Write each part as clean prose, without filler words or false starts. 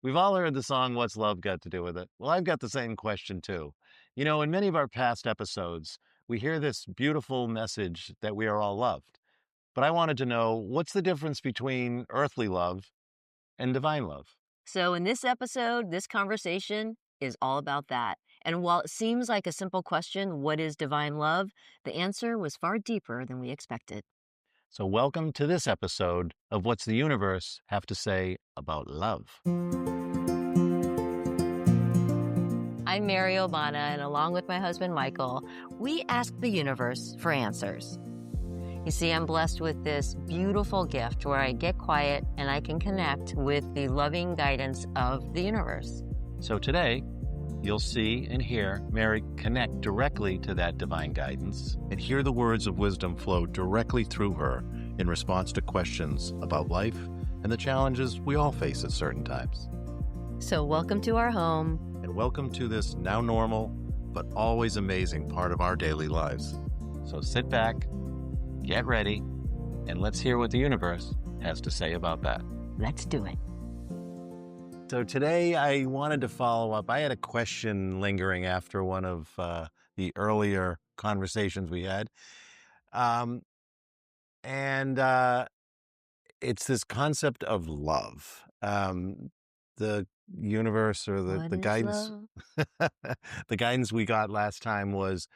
We've all heard the song, What's Love Got to Do with It? Well, I've got the same question too. In many of our past episodes, we hear this beautiful message that we are all loved. But I wanted to know what's the difference between earthly love and divine love? So, in this episode, this conversation is all about that. And while it seems like a simple question, what is divine love? The answer was far deeper than we expected. So, welcome to this episode of What's the Universe Have to Say About Love? I'm Mary Obana, and along with my husband Michael, we ask the universe for answers. You see, I'm blessed with this beautiful gift where I get quiet and I can connect with the loving guidance of the universe. So, today, you'll see and hear Mary connect directly to that divine guidance and hear the words of wisdom flow directly through her in response to questions about life and the challenges we all face at certain times. So, welcome to our home. And welcome to this now normal, but always amazing part of our daily lives. So sit back, get ready, and let's hear what the universe has to say about that. Let's do it. So today I wanted to follow up. I had a question lingering after one of the earlier conversations we had. And it's this concept of love. The universe or the, What the is guidance, love? the guidance we got last time was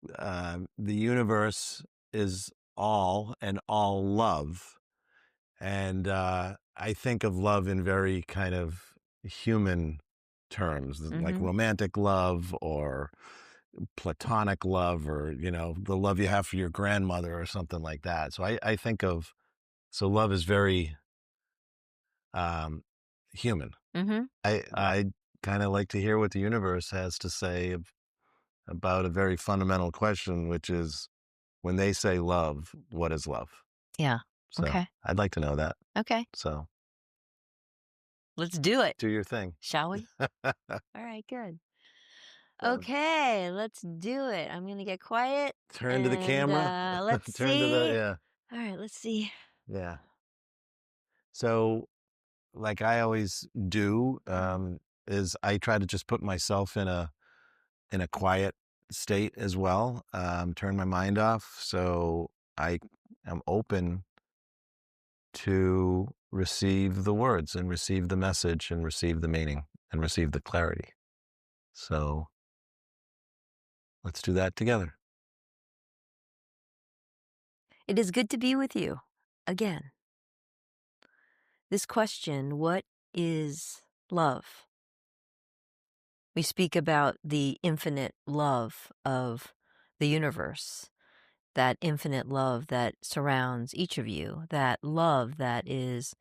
the universe is all and all love. And I think of love in very kind of human terms, like Mm-hmm. romantic love or platonic love or, the love you have for your grandmother or something like that. So I think of, so love is very um, human. Mm-hmm. I kind of like to hear what the universe has to say about a very fundamental question, which is when they say love, what is love? Yeah. So Okay. I'd like to know that. Okay. So Let's do it. do your thing. Shall we? All right, good. So, Okay, let's do it. I'm going to get quiet turn to the and camera. let's Turn to the, see. yeah, All right, let's see. yeah. So like I always do, is I try to just put myself in a quiet state as well. Turn my mind off. So I am open to receive the words and receive the message and receive the meaning and receive the clarity. So let's do that together. It is good to be with you again. This question, what is love? We speak about the infinite love of the universe, that infinite love that surrounds each of you, that love that is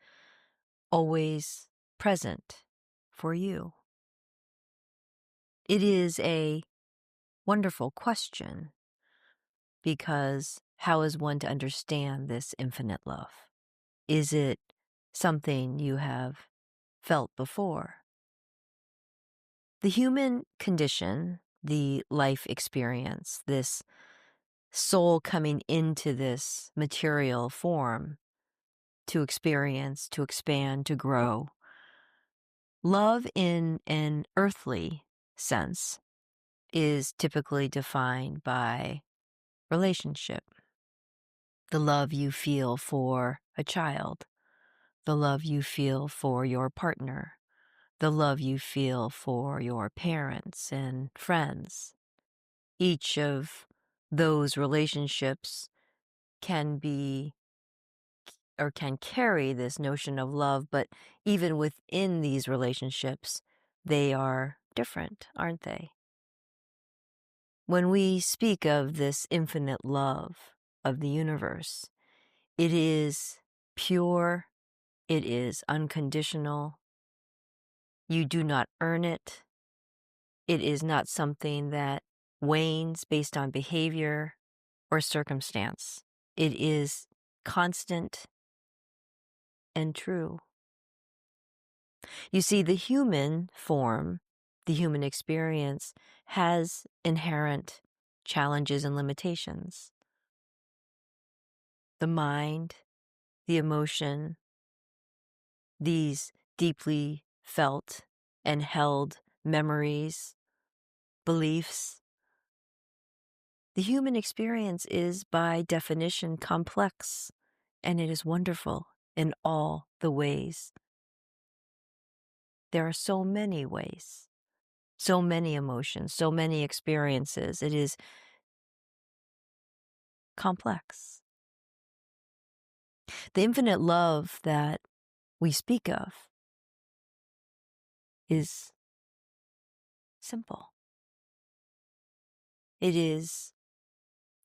always present for you. It is a wonderful question because how is one to understand this infinite love? Is it something you have felt before? The human condition, the life experience, this soul coming into this material form to experience, to expand, to grow. Love in an earthly sense is typically defined by relationship. The love you feel for a child, the love you feel for your partner, the love you feel for your parents and friends. Each of those relationships can be or can carry this notion of love, but even within these relationships, they are different, aren't they? When we speak of this infinite love of the universe, it is pure, it is unconditional. You do not earn it. It is not something that wanes based on behavior or circumstance. It is constant and true. You see, the human form, the human experience, has inherent challenges and limitations. The mind, the emotion, these deeply felt and held memories, beliefs. The human experience is, by definition, complex, and it is wonderful in all the ways. There are so many ways, so many emotions, so many experiences. It is complex. The infinite love that we speak of is simple. It is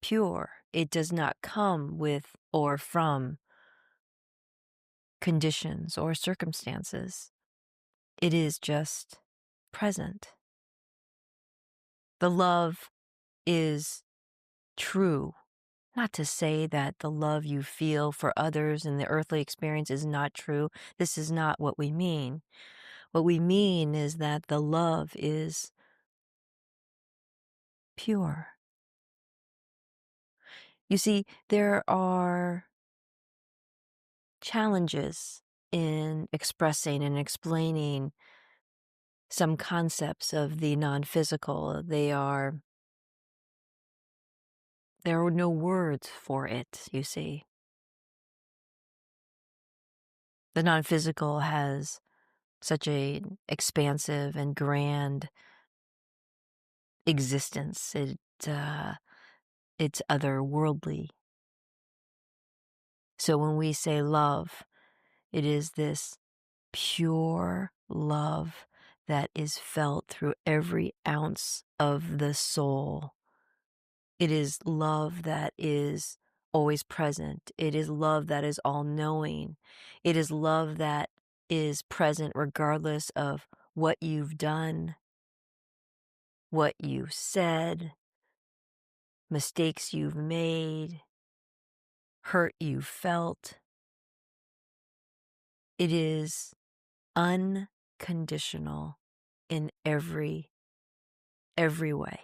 pure. It does not come with or from conditions or circumstances. It is just present. The love is true. Not to say that the love you feel for others in the earthly experience is not true. This is not what we mean. What we mean is that the love is pure. You see, there are challenges in expressing and explaining some concepts of the non-physical. There are no words for it, you see. The non-physical has such a expansive and grand existence. It's otherworldly. So when we say love, it is this pure love that is felt through every ounce of the soul. It is love that is always present. It is love that is all-knowing. It is love that is present regardless of what you've done, what you said, mistakes you've made, hurt you felt. It is unconditional in every way.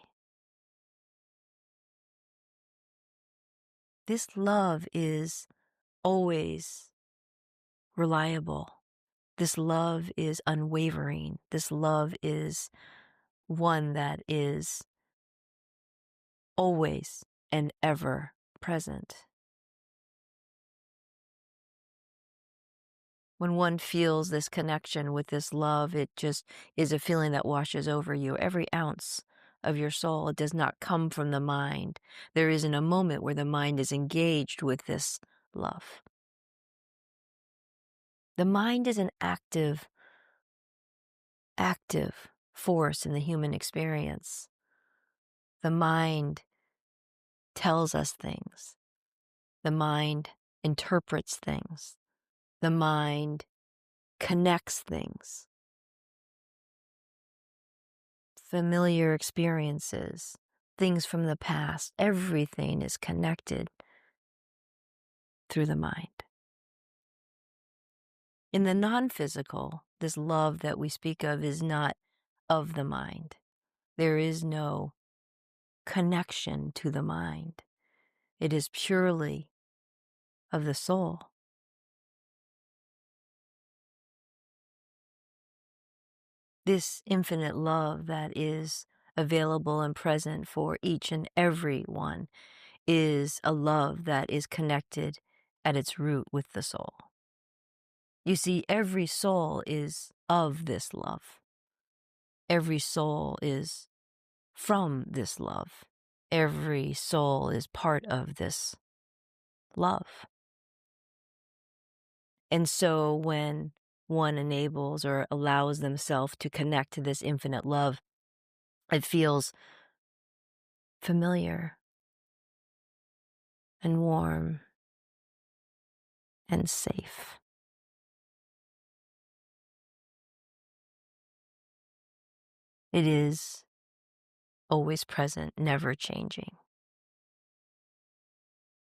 This love is always reliable. This love is unwavering. This love is one that is always and ever present. When one feels this connection with this love, it just is a feeling that washes over you. Every ounce of your soul. It does not come from the mind. There isn't a moment where the mind is engaged with this love. The mind is an active force in the human experience. The mind tells us things. The mind interprets things. The mind connects things. Familiar experiences, things from the past, everything is connected through the mind. In the non-physical, this love that we speak of is not of the mind. There is no connection to the mind. It is purely of the soul. This infinite love that is available and present for each and every one is a love that is connected at its root with the soul. You see, every soul is of this love. Every soul is from this love. Every soul is part of this love. And so when one enables or allows themselves to connect to this infinite love, it feels familiar and warm and safe. It is always present, never changing.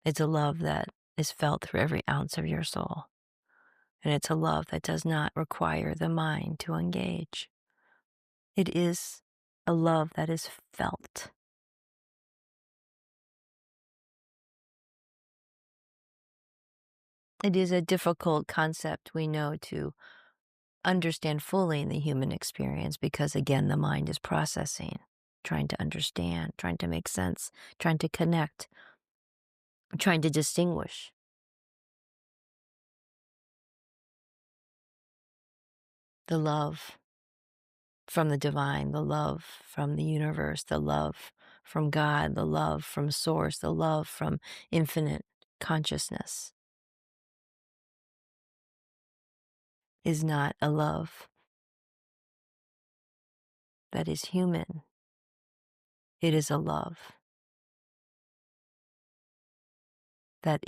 It's a love that is felt through every ounce of your soul. And it's a love that does not require the mind to engage. It is a love that is felt. It is a difficult concept, we know, to understand fully in the human experience because, again, the mind is processing, trying to understand, trying to make sense, trying to connect, trying to distinguish. The love from the divine, the love from the universe, the love from God, the love from source, the love from infinite consciousness is not a love that is human. It is a love that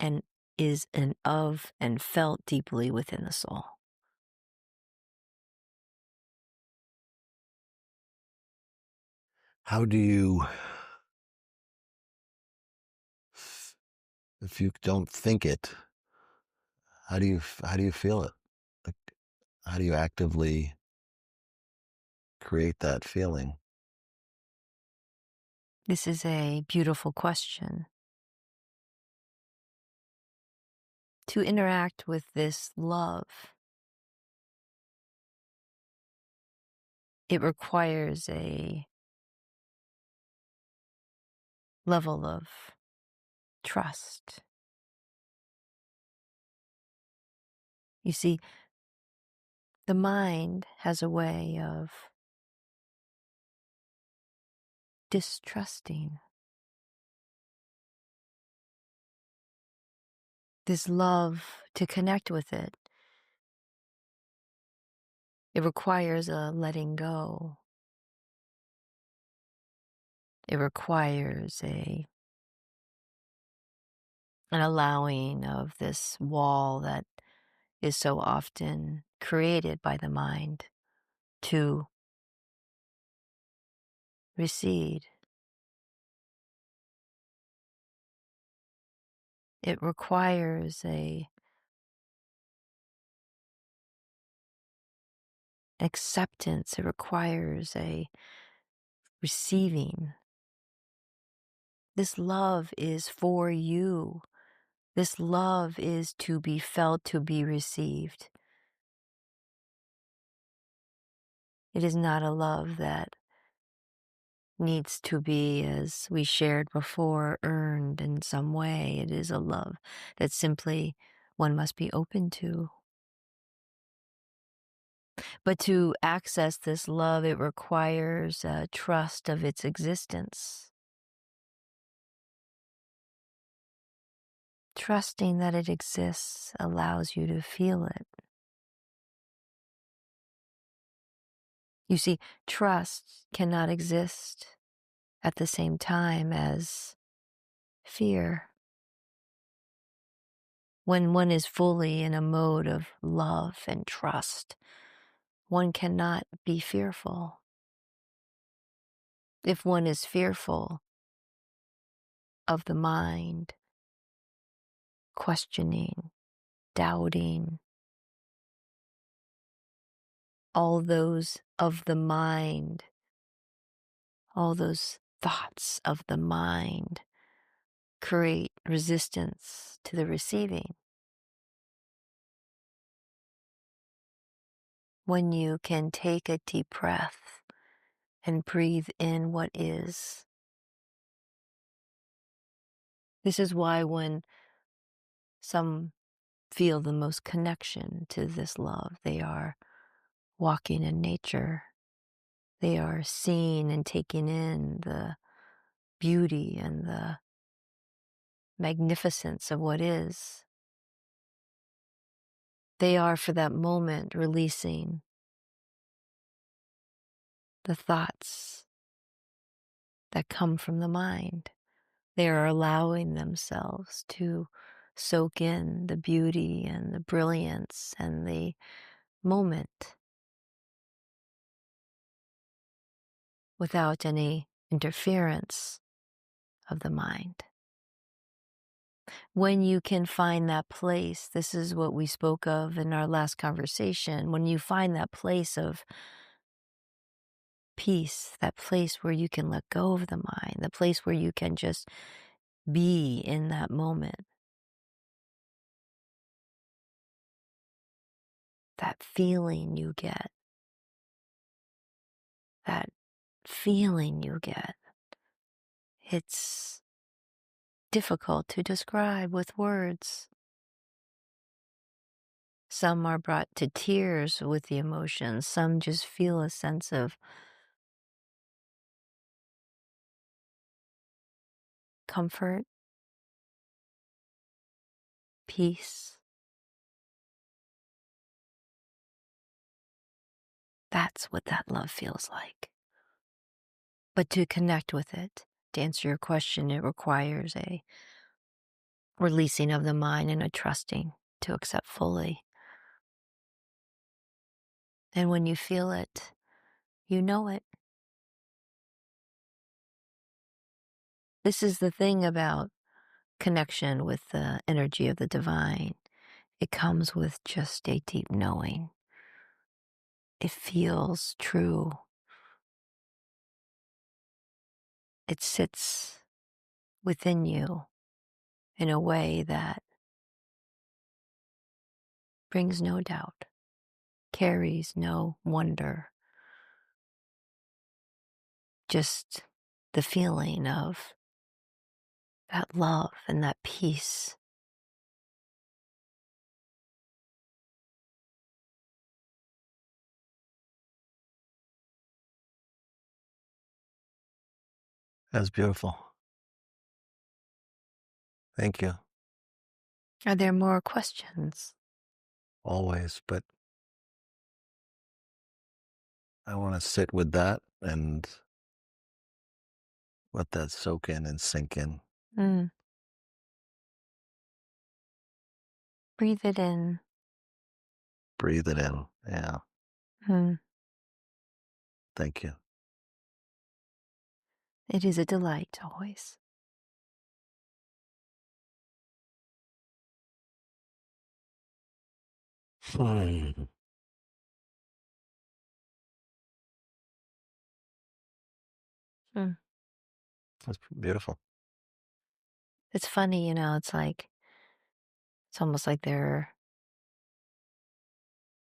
and is an of and felt deeply within the soul. How do you, if you don't think it, how do you feel it? Like, how do you actively create that feeling? This is a beautiful question. To interact with this love, it requires a level of trust. You see, the mind has a way of distrusting. This love, to connect with it, it requires a letting go. It requires an allowing of this wall that is so often created by the mind to recede. It requires a acceptance. It requires a receiving. This love is for you. This love is to be felt, to be received. It is not a love that needs to be, as we shared before, earned in some way. It is a love that simply one must be open to. But to access this love, it requires a trust of its existence. Trusting that it exists allows you to feel it. You see, trust cannot exist at the same time as fear. When one is fully in a mode of love and trust, one cannot be fearful. If one is fearful of the mind, questioning, doubting, all those of the mind, all those thoughts of the mind create resistance to the receiving. When you can take a deep breath and breathe in what is. This is why when some feel the most connection to this love, they are walking in nature. They are seeing and taking in the beauty and the magnificence of what is. They are, for that moment, releasing the thoughts that come from the mind. They are allowing themselves to soak in the beauty and the brilliance and the moment without any interference of the mind. When you can find that place, this is what we spoke of in our last conversation, when you find that place of peace, that place where you can let go of the mind, the place where you can just be in that moment. that feeling you get, that feeling you get. It's difficult to describe with words. Some are brought to tears with the emotions, some just feel a sense of comfort, peace. That's what that love feels like. But to connect with it, to answer your question, it requires a releasing of the mind and a trusting to accept fully. And when you feel it, you know it. This is the thing about connection with the energy of the divine. It comes with just a deep knowing. It feels true. It sits within you in a way that brings no doubt, carries no wonder, just the feeling of that love and that peace. That's beautiful. Thank you. Are there more questions? Always. But I want to sit with that and let that soak in and sink in. Mm. Breathe it in. Breathe it in. Yeah. Mm. Thank you. It is a delight always. Hmm. Mm. That's beautiful. It's funny, it's almost like there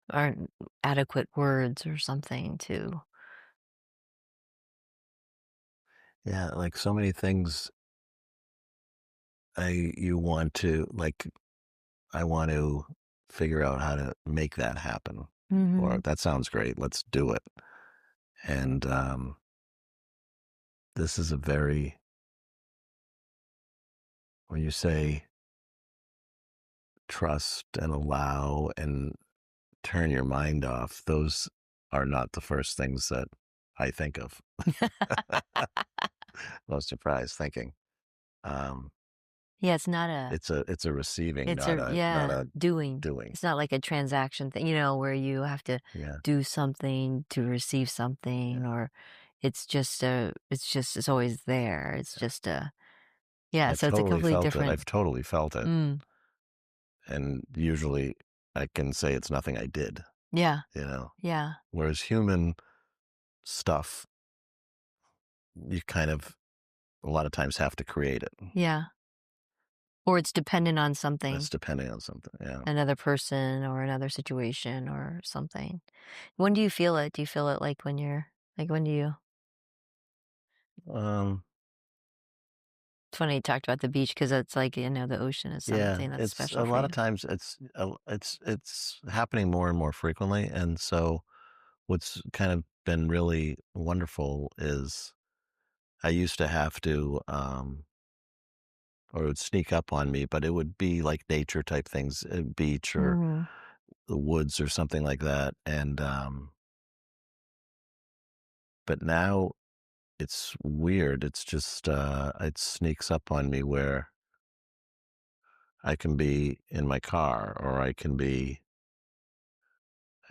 aren't adequate words or something to. Yeah, like so many things you want to like I want to figure out how to make that happen. Or Mhm. that sounds great. Let's do it. And this is a very when you say trust and allow and turn your mind off, those are not the first things that I think of. Most surprised thinking. Um, Yeah, it's not a it's a receiving, it's not a a not yeah, a doing. doing. It's not like a transaction thing, where you have to Yeah, do something to receive yeah, something, or it's always there. It's yeah. just yeah, so it's a completely different. I've totally felt it, Mm, and usually I can say it's nothing I did. yeah, You know, yeah, whereas human stuff, you kind of a lot of times have to create it. yeah. Or it's dependent on That's something, depending on something. Yeah. another person or another situation or something. When do you feel it? Do you feel it when do you Um, it's funny you talked about the beach because it's like, the ocean is yeah, something that's it's special a for lot you. of times it's happening more and more frequently, and so what's kind of been really wonderful is I used to have to or it would sneak up on me, but it would be like nature type things, beach or Mhm, the woods or something like that, and but now it's weird. It's just it sneaks up on me where I can be in my car or I can be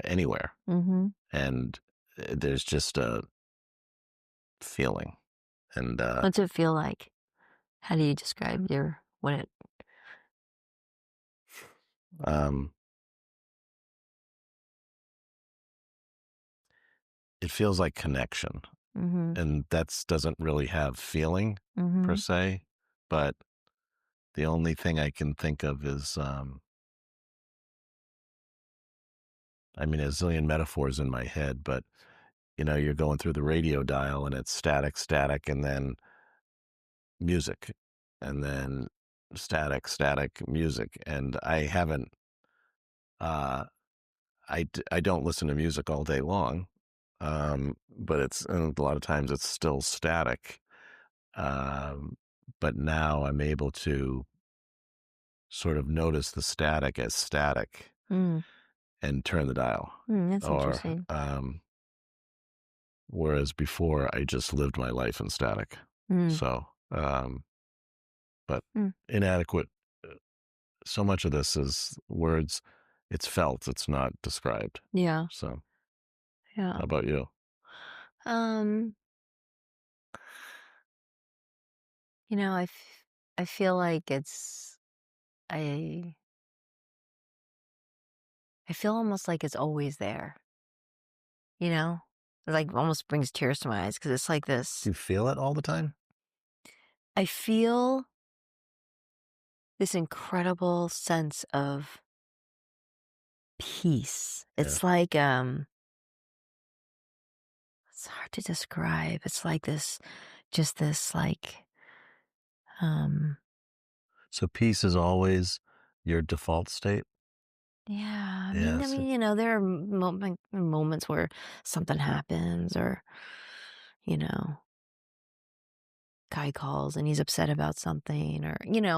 anywhere, mhm. and there's just a feeling, and What's it feel like? How do you describe your when it um, it feels like connection, Mhm, and that's doesn't really have feeling per mhm. se, but the only thing I can think of is I mean, a zillion metaphors in my head, but you're going through the radio dial and it's static, static, and then music, and then static, static, music. And uh, I don't listen to music all day long, but and a lot of times it's still static. Um, but now I'm able to sort of notice the static as static Mm, and turn the dial. that's Or, interesting. whereas before I just lived my life in static. Mm, So, but mm, inadequate. uh, So much of this is words. It's felt. It's not described. yeah, So, yeah. how about you? Um, I feel like I I feel almost like it's always there, you know? It, like, almost brings tears to my eyes because it's like Do this. you feel it all the time? I feel this incredible sense of peace. Yeah. It's hard to describe. It's like this, just this, like, um, So peace is always your default state. yeah. Yes. There are moments where something happens, or you know, guy calls and he's upset about something, or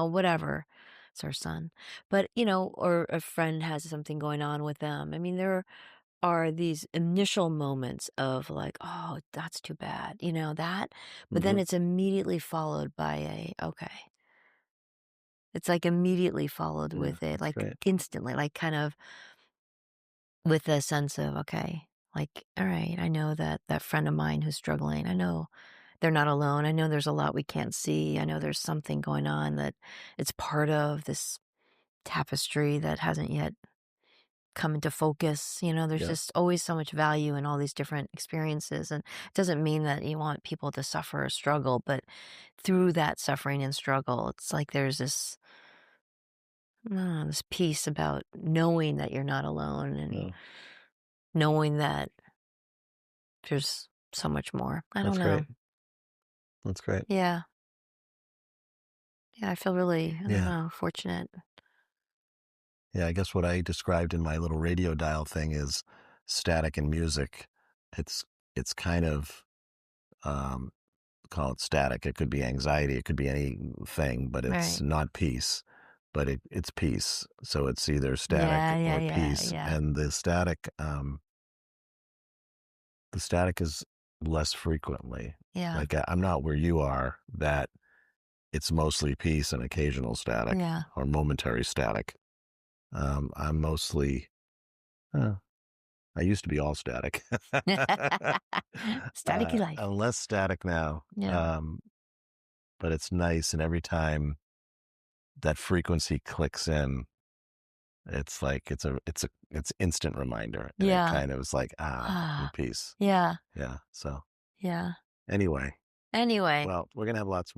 whatever. It's our son, but or a friend has something going on with them. There are these initial moments of like, oh, that's too bad, that, but then Hmm. it's immediately followed by okay. It's like immediately followed Yeah, with it, that's like great. instantly, like kind of with a sense of, okay, like, all right, I know that that friend of mine who's struggling, I know they're not alone. I know there's a lot we can't see. I know there's something going on that it's part of this tapestry that hasn't yet come into focus. There's Yeah. just always so much value in all these different experiences. And it doesn't mean that you want people to suffer or struggle, but through that suffering and struggle, it's like there's this piece about knowing that you're not alone, and Yeah. knowing that there's so much more. I That's don't great. know. That's great. Yeah. Yeah. I feel really, I don't Yeah. know, fortunate. Yeah. I guess what I described in my little radio dial thing is static and music. It's kind of, um, call it static. It could be anxiety. It could be anything, but it's Right. not peace. But it's peace. So it's either Yeah. static Yeah. or Yeah. peace. Yeah. And the static is less frequently. Yeah. Like I'm not where you are. That it's mostly peace and occasional static Yeah. or momentary static. I'm mostly. uh, I used to be all static. Staticky life. I'm less static now. Yeah. But it's nice, and every time that frequency clicks in, it's like it's instant reminder, and it Yeah. kind of is like, I'm Ah. at peace. Yeah. Yeah. So Yeah. anyway, Anyway, well, we're gonna have lots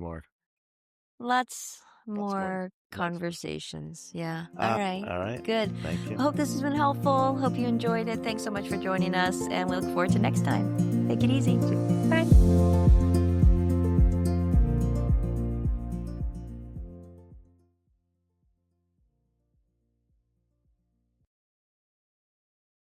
lots more more next week. conversations. Yeah. All right. All right. Good. Thank I you. hope this has been helpful. Hope you enjoyed it. Thanks so much for joining us, and we look forward to next time. Take it easy. Bye.